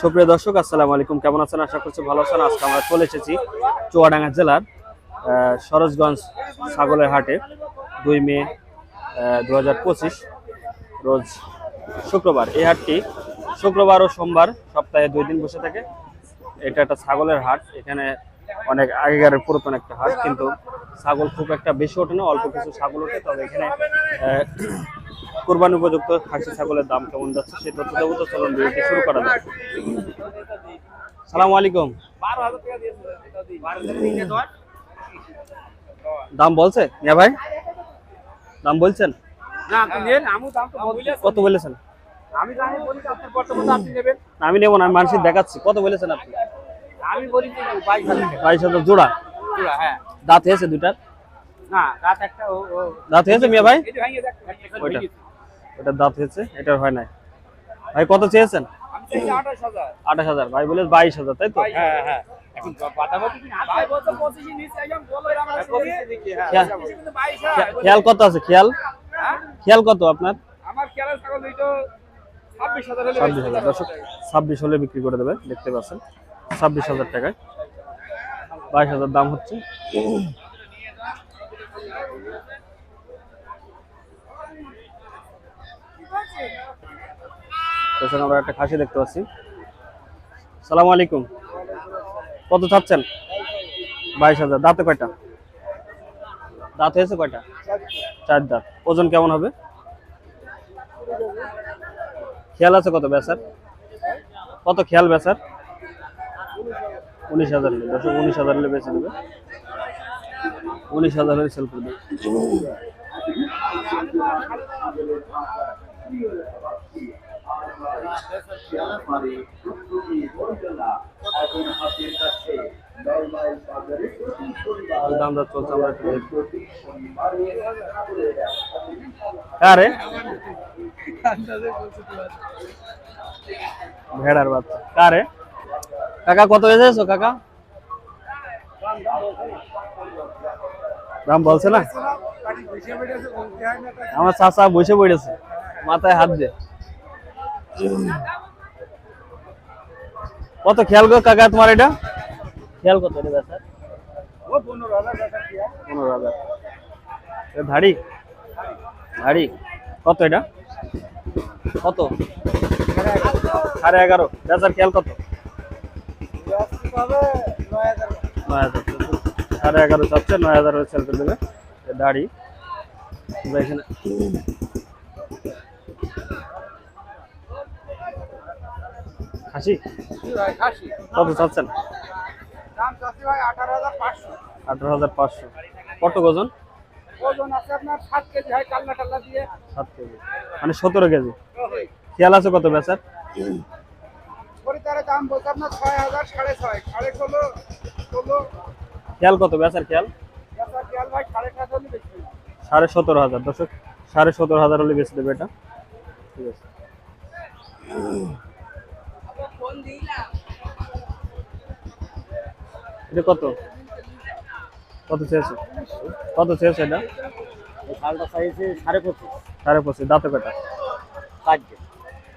সুপ্রিয় দর্শক, আসসালামু আলাইকুম। কেমন আছেন? আশা করছি ভালো আছেন। আজকে আমরা চলে এসেছি চুয়াডাঙ্গা জেলার সরোজগঞ্জ ছাগলের হাটে 2 মে 2025 রোজ শুক্রবার। এই হাটটি শুক্রবার ও সোমবার সপ্তাহে 2 দিন বসে থাকে। এটা একটা ছাগলের হাট। এখানে অনেক আগেকার পুরাতন একটা হাট, কিন্তু ছাগল খুব একটা বেশি ওঠে না, অল্প কিছু ছাগল ওঠে। তবে এখানে কুরবানি উপযুক্ত খাসি ছাগলের দাম কেমন যাচ্ছে সেই তথ্য দেবো। তো চলুন ভিডিওটি শুরু করা যাক। সালামু আলাইকুম। দাম বলছে মিয়া ভাই? দাম বলছেন? কত বলেছেন? আমি নেবো না, আমি মানুষের দেখাচ্ছি। কত বলেছেন আপনি? আমি বলি 22,000 জোড়া। হ্যাঁ, দাঁত হয়েছে দুটার? না রাত একটা দাঁত হয়েছে মিয়া ভাই? এটা ভেঙে যাক। ওইটা ওটার দাঁত হয়েছে, এটার হয় নাই। ভাই কত চেয়েছেন? আমি চাইছি 28,000। 28,000। ভাই বলে 22,000, তাই তো? হ্যাঁ হ্যাঁ, এখন বাতাবাতি কি ভাই বলতো 25 নিচে একদম বলো এর আমরা করি কিন্তু 22 খেয়াল কত আছে? খেয়াল হ্যাঁ, খেয়াল কত আপনার? আমার কেরাল ছাগল হইতো 26,000 হলে 26,000। দর্শক 26 হলে বিক্রি করে দেবে, দেখতে পাচ্ছেন 26,000 টাকায়। 22,000 দাম হচ্ছে। পেছনে আমরা একটা খাসি দেখতে পাচ্ছি। সালামু আলাইকুম। কত চাচ্ছেন? 22,000। দাঁতে কয়টা? দাঁত হয়েছে কয়টা? 4 দাঁত। ওজন কেমন হবে? খেয়াল আছে কত বেচার? কত খেয়াল বেচার? 19,000 হলে। দর্শক 19,000 হলে বেচে দেবে। 19,000 হলে সেল করবে। দামটা চলছে, আমরা একটু দেখি। আরে ভেড়ার বাচ্চা কারে? কাকা কত হয়েছে কাকা? দাম বলছে না? আমার চাচা বসে পড়েছে, মাথায় হাত দিয়ে। কত খেয়াল গো কাকা তোমার? এটা খেয়াল কত? এটা বেচার 15,000। ধাড়ি ধাড়ি কত? এটা কত? 11.5। বেচার খেয়াল কত? 9,000। 11.5 চাচ্ছে, 9,000 সেল করে দেবে। দাড়ি এখানে খাসি কত চাচ্ছেন? দাম চাচ্ছি ভাই 18,500। 18,500। কত ওজন? ওজন আছে আপনার 7 কেজি হয়, কালনা টালনা দিয়ে 7 কেজি, মানে 17 কেজি। খেয়াল আছে কত বেচার? পরিতারে দাম বলতে আপনার 6,000, 6.5, 16,500। খেয়াল কত বেচার? খেয়াল খেয়াল ভাই 7,500 হলে বেশি। 17,500। দর্শক 17,500 হলে বেচে দেবে এটা। ঠিক আছে। এটা কত? কত চেয়েছে? কত চেয়েছে এটা? শালটা চাইছে 25,500। 25.5। দাঁতে কয়টা? 4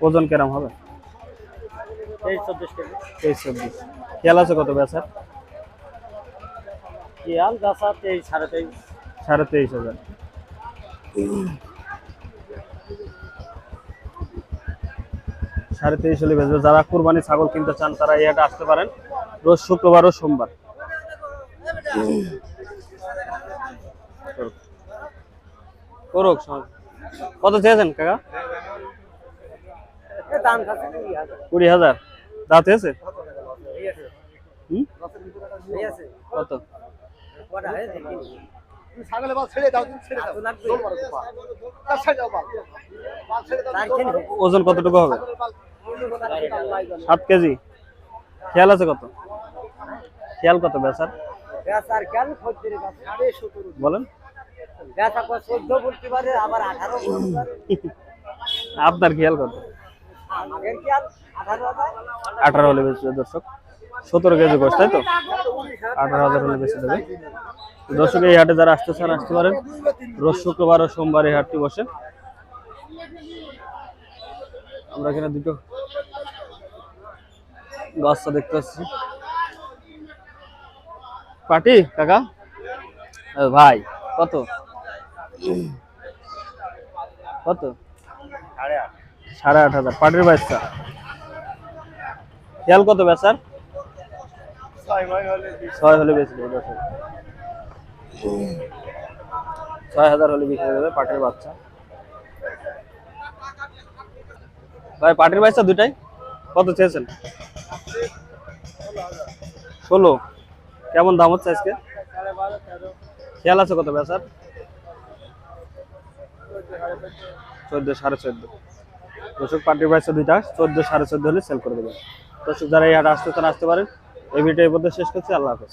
ওজন কেরম হবে? 23-24 কেজি। 23-24। খেয়াল আছে কত বেচার? খেয়াল গাছা 23, 23.5। 23,500। 23.5 হলে বেচবে। যারা কুরবানি ছাগল কিনতে চান তারা এই হাটে আসতে পারেন রোজ শুক্রবার ও সোমবার। করুক। কত চেয়েছেন কাকা? দাম আছে 20,000। দাঁত হয়েছে? কত? ছাগলে বাল ছেড়ে দাও, ছেড়ে দাও। ওজন কতটুকু হবে? 7 কেজি। খেয়াল আছে কত? খেয়াল কত বেচার? বলেন। আপনার খেয়াল কত? 18 হলে বেচবে। দর্শক 17 কেজি গোস, তাই তো? 18,000 হলে বেচে দেবে। দর্শক এই হাটে যারা আসতে চান আসতে পারেন রোজ শুক্রবার ও সোমবার এই হাটটি বসে। আমরা এখানে দুটো বাচ্চা দেখতে পাচ্ছি। পাটি কাকা ভাই কত কত? 8,500 পাটির বাচ্চা। খেয়াল কত বেচার? 6 হলে বেশি দেবে। 6,000 হলে বিক্রি হয়ে যাবে পাটির বাচ্চা। ভাই পাটির বাচ্চা দুটাই কত চেয়েছেন? 16। কেমন দাম হচ্ছে আজকে? খেয়াল আছে কত বেচার? 14, 14.5। দর্শক পাটির বাচ্চা দুইটা 14, 14.5 হলে সেল করে দেবেন। দর্শক যারা এই হাটে আসতে চান আসতে পারেন। এই ভিডিও এই পর্যন্ত শেষ করছি। আল্লাহ হাফেজ।